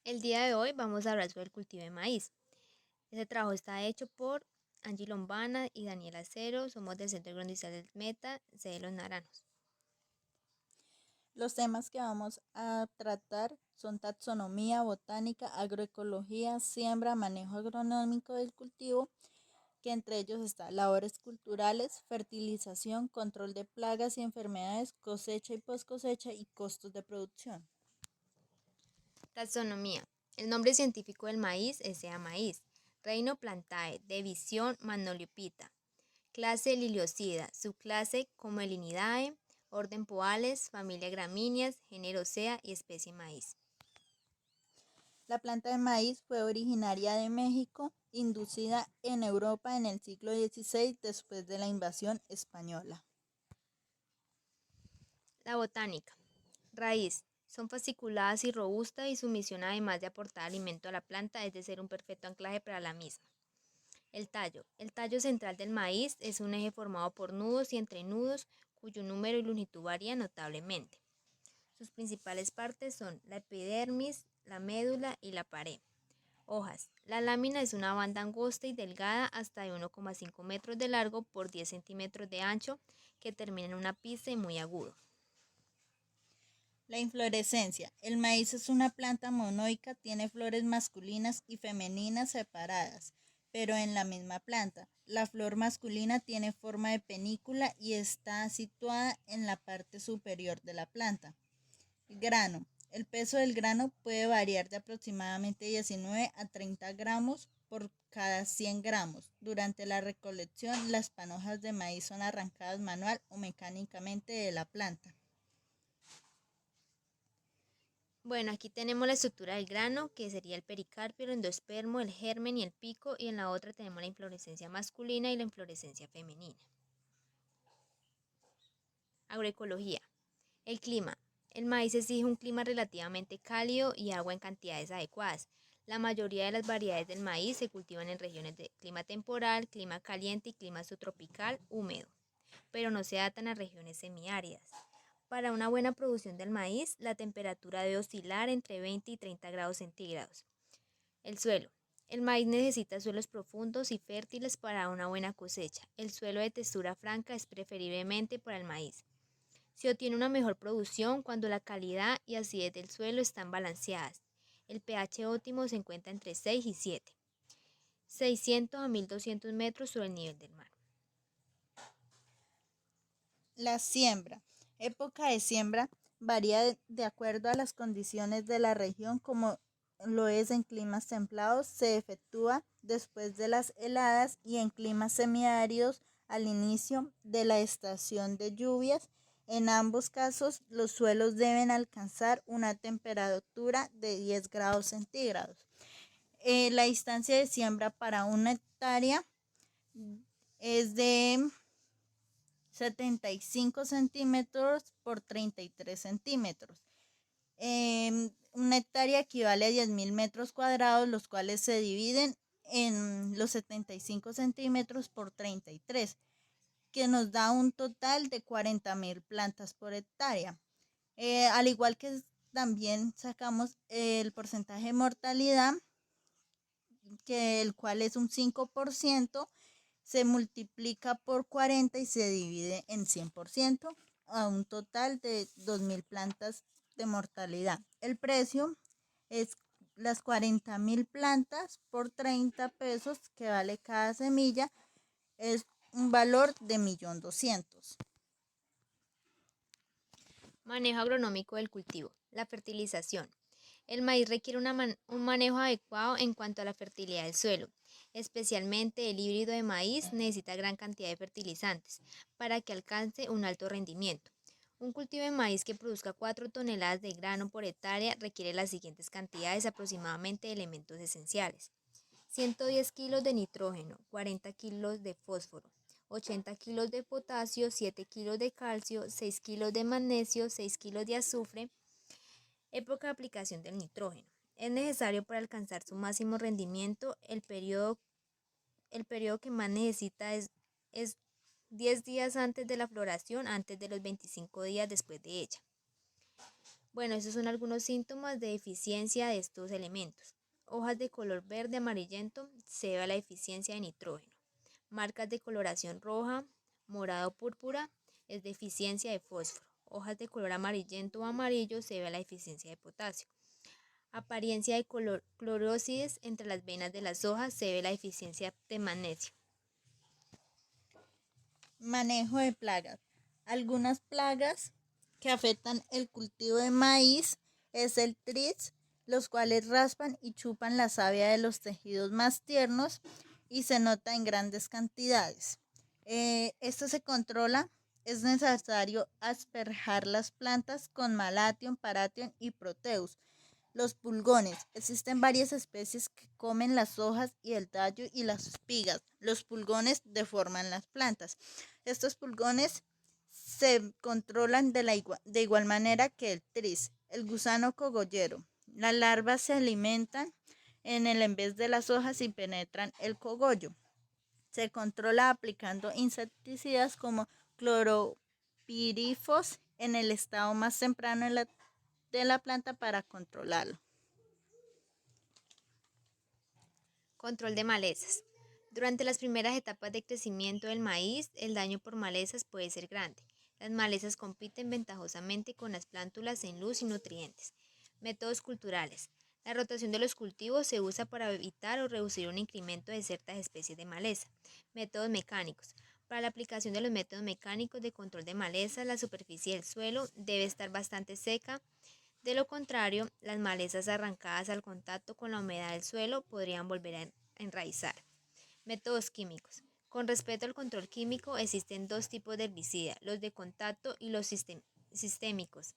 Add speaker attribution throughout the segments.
Speaker 1: El día de hoy vamos a hablar sobre el cultivo de maíz. Este trabajo está hecho por Angie Lombana y Daniela Acero. Somos del Centro Agroindustrial del Meta, sede de Los Naranjos.
Speaker 2: Los temas que vamos a tratar son taxonomía, botánica, agroecología, siembra, manejo agronómico del cultivo, que entre ellos está labores culturales, fertilización, control de plagas y enfermedades, cosecha y post cosecha y costos de producción.
Speaker 1: Taxonomía. El nombre científico del maíz es Sea maíz. Reino Plantae, división Manoliopita. Clase Liliocida, subclase Comelinidae, orden Poales, familia Gramíneas, género Sea y especie maíz.
Speaker 2: La planta de maíz fue originaria de México, inducida en Europa en el siglo XVI después de la invasión española.
Speaker 1: La botánica. Raíz. Son fasciculadas y robustas y su misión, además de aportar alimento a la planta, es de ser un perfecto anclaje para la misma. El tallo. El tallo central del maíz es un eje formado por nudos y entrenudos cuyo número y longitud varía notablemente. Sus principales partes son la epidermis, la médula y la pared. Hojas. La lámina es una banda angosta y delgada hasta de 1,5 metros de largo por 10 centímetros de ancho que termina en una pista y muy agudo.
Speaker 2: La inflorescencia. El maíz es una planta monoica, tiene flores masculinas y femeninas separadas, pero en la misma planta. La flor masculina tiene forma de panícula y está situada en la parte superior de la planta. Grano. El peso del grano puede variar de aproximadamente 19 a 30 gramos por cada 100 gramos. Durante la recolección, las panojas de maíz son arrancadas manual o mecánicamente de la planta.
Speaker 1: Bueno, aquí tenemos la estructura del grano, que sería el pericarpio, el endospermo, el germen y el pico, y en la otra tenemos la inflorescencia masculina y la inflorescencia femenina. Agroecología. El clima. El maíz exige un clima relativamente cálido y agua en cantidades adecuadas. La mayoría de las variedades del maíz se cultivan en regiones de clima temporal, clima caliente y clima subtropical húmedo, pero no se adaptan a regiones semiáridas. Para una buena producción del maíz, la temperatura debe oscilar entre 20 y 30 grados centígrados. El suelo. El maíz necesita suelos profundos y fértiles para una buena cosecha. El suelo de textura franca es preferiblemente para el maíz. Se obtiene una mejor producción cuando la calidad y acidez del suelo están balanceadas. El pH óptimo se encuentra entre 6 y 7, 600 a 1200 metros sobre el nivel del mar.
Speaker 2: La siembra. Época de siembra varía de acuerdo a las condiciones de la región, como lo es en climas templados, se efectúa después de las heladas y en climas semiáridos al inicio de la estación de lluvias. En ambos casos, los suelos deben alcanzar una temperatura de 10 grados centígrados. La distancia de siembra para una hectárea es de 75 centímetros por 33 centímetros. Una hectárea equivale a 10.000 metros cuadrados, los cuales se dividen en los 75 centímetros por 33, que nos da un total de 40.000 plantas por hectárea. Al igual que también sacamos el porcentaje de mortalidad, que el cual es un 5%, se multiplica por 40 y se divide en 100% a un total de 2.000 plantas de mortalidad. El precio es las 40.000 plantas por 30 pesos que vale cada semilla, es un valor de 1.200.000.
Speaker 1: Manejo agronómico del cultivo. La fertilización. El maíz requiere un manejo adecuado en cuanto a la fertilidad del suelo. Especialmente el híbrido de maíz necesita gran cantidad de fertilizantes para que alcance un alto rendimiento. Un cultivo de maíz que produzca 4 toneladas de grano por hectárea requiere las siguientes cantidades aproximadamente de elementos esenciales: 110 kilos de nitrógeno, 40 kilos de fósforo, 80 kilos de potasio, 7 kilos de calcio, 6 kilos de magnesio, 6 kilos de azufre. Época de aplicación del nitrógeno. Es necesario para alcanzar su máximo rendimiento. El periodo que más necesita es 10 días antes de la floración, antes de los 25 días después de ella. Bueno, estos son algunos síntomas de deficiencia de estos elementos. Hojas de color verde amarillento se debe a la deficiencia de nitrógeno. Marcas de coloración roja, morado, púrpura es deficiencia de fósforo. Hojas de color amarillento o amarillo se debe a la deficiencia de potasio. Apariencia de color clorosides entre las venas de las hojas se debe a la deficiencia de magnesio.
Speaker 2: Manejo de plagas. Algunas plagas que afectan el cultivo de maíz es el tris, los cuales raspan y chupan la savia de los tejidos más tiernos y se nota en grandes cantidades. Esto se controla, es necesario asperjar las plantas con Malathion, Parathion y Proteus. Los pulgones. Existen varias especies que comen las hojas y el tallo y las espigas. Los pulgones deforman las plantas. Estos pulgones se controlan de igual manera que el tris, el gusano cogollero. Las larvas se alimentan en el en vez de las hojas y penetran el cogollo. Se controla aplicando insecticidas como cloropirifos en el estado más temprano de la planta para controlarlo.
Speaker 1: Control de malezas. Durante las primeras etapas de crecimiento del maíz, el daño por malezas puede ser grande. Las malezas compiten ventajosamente con las plántulas en luz y nutrientes. Métodos culturales. La rotación de los cultivos se usa para evitar o reducir un incremento de ciertas especies de maleza. Métodos mecánicos. Para la aplicación de los métodos mecánicos de control de malezas, la superficie del suelo debe estar bastante seca. De lo contrario, las malezas arrancadas al contacto con la humedad del suelo podrían volver a enraizar. Métodos químicos. Con respecto al control químico, existen dos tipos de herbicida, los de contacto y los sistémicos.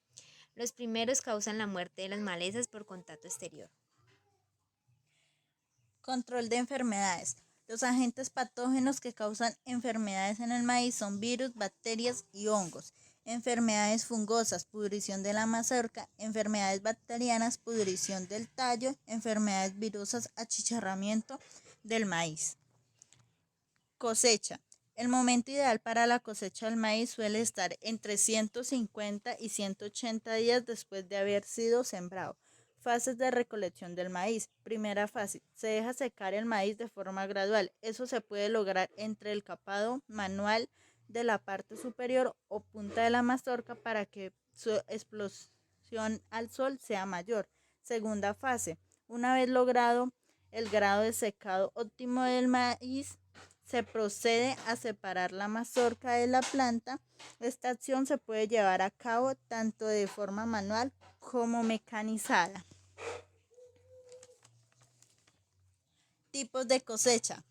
Speaker 1: Los primeros causan la muerte de las malezas por contacto exterior.
Speaker 2: Control de enfermedades. Los agentes patógenos que causan enfermedades en el maíz son virus, bacterias y hongos. Enfermedades fungosas, pudrición de la mazorca. Enfermedades bacterianas, pudrición del tallo. Enfermedades virusas, achicharramiento del maíz. Cosecha. El momento ideal para la cosecha del maíz suele estar entre 150 y 180 días después de haber sido sembrado. Fases de recolección del maíz. Primera fase. Se deja secar el maíz de forma gradual. Eso se puede lograr entre el capado manual de la parte superior o punta de la mazorca para que su explosión al sol sea mayor. Segunda fase. Una vez logrado el grado de secado óptimo del maíz, se procede a separar la mazorca de la planta. Esta acción se puede llevar a cabo tanto de forma manual como mecanizada. Tipos de cosecha.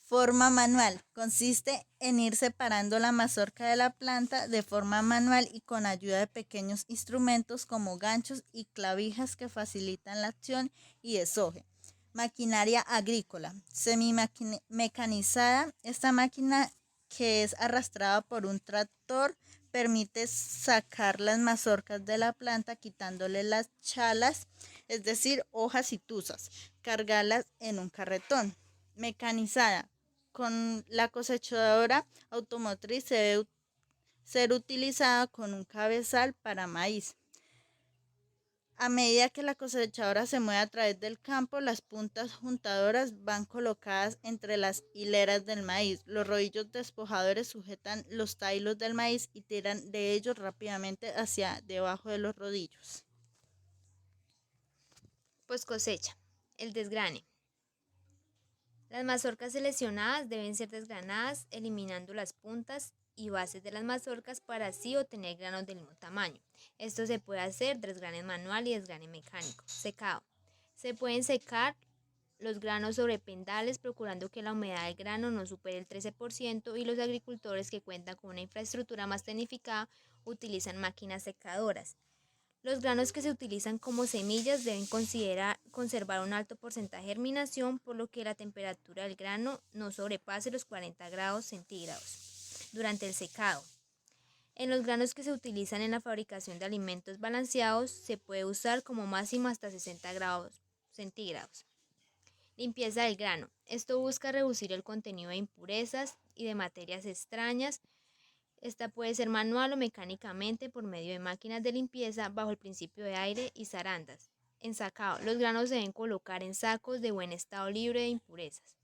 Speaker 2: Forma manual. Consiste en ir separando la mazorca de la planta de forma manual y con ayuda de pequeños instrumentos como ganchos y clavijas que facilitan la acción y desoje. Maquinaria agrícola. Semi-mecanizada. Esta máquina, que es arrastrada por un tractor, permite sacar las mazorcas de la planta quitándole las chalas, es decir, hojas y tuzas, cargarlas en un carretón. Mecanizada. Con la cosechadora automotriz se debe ser utilizada con un cabezal para maíz. A medida que la cosechadora se mueve a través del campo, las puntas juntadoras van colocadas entre las hileras del maíz. Los rodillos despojadores sujetan los tailos del maíz y tiran de ellos rápidamente hacia debajo de los rodillos.
Speaker 1: Post cosecha. El desgrane. Las mazorcas seleccionadas deben ser desgranadas, eliminando las puntas y bases de las mazorcas para así obtener granos del mismo tamaño. Esto se puede hacer desgrane manual y desgrane mecánico. Secado. Se pueden secar los granos sobre pendales procurando que la humedad del grano no supere el 13% y los agricultores que cuentan con una infraestructura más tecnificada utilizan máquinas secadoras. Los granos que se utilizan como semillas deben conservar un alto porcentaje de germinación, por lo que la temperatura del grano no sobrepase los 40 grados centígrados durante el secado. En los granos que se utilizan en la fabricación de alimentos balanceados se puede usar como máximo hasta 60 grados centígrados. Limpieza del grano. Esto busca reducir el contenido de impurezas y de materias extrañas Esta puede ser manual o mecánicamente por medio de máquinas de limpieza bajo el principio de aire y zarandas. Ensacado. Los granos se deben colocar en sacos de buen estado libre de impurezas.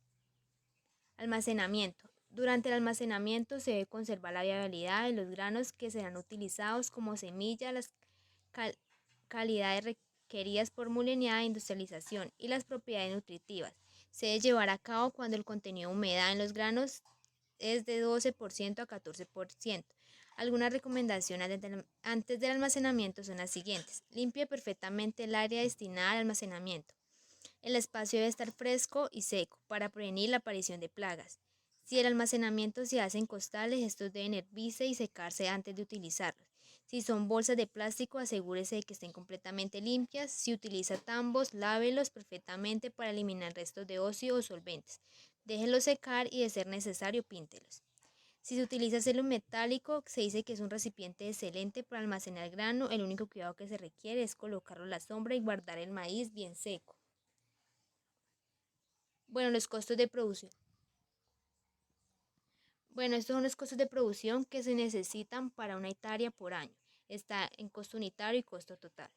Speaker 1: Almacenamiento. Durante el almacenamiento se debe conservar la viabilidad de los granos que serán utilizados como semilla, las calidades requeridas por muleniada e industrialización y las propiedades nutritivas. Se debe llevar a cabo cuando el contenido de humedad en los granos es de 12% a 14%. Algunas recomendaciones antes del almacenamiento son las siguientes. Limpie perfectamente el área destinada al almacenamiento. El espacio debe estar fresco y seco para prevenir la aparición de plagas. Si el almacenamiento se hace en costales, estos deben hervirse y secarse antes de utilizarlos. Si son bolsas de plástico, asegúrese de que estén completamente limpias. Si utiliza tambos, lávelos perfectamente para eliminar restos de óxido o solventes. Déjenlos secar y, de ser necesario, píntelos. Si se utiliza acero metálico, se dice que es un recipiente excelente para almacenar grano. El único cuidado que se requiere es colocarlo a la sombra y guardar el maíz bien seco. Bueno, los costos de producción. Bueno, estos son los costos de producción que se necesitan para una hectárea por año. Está en costo unitario y costo total.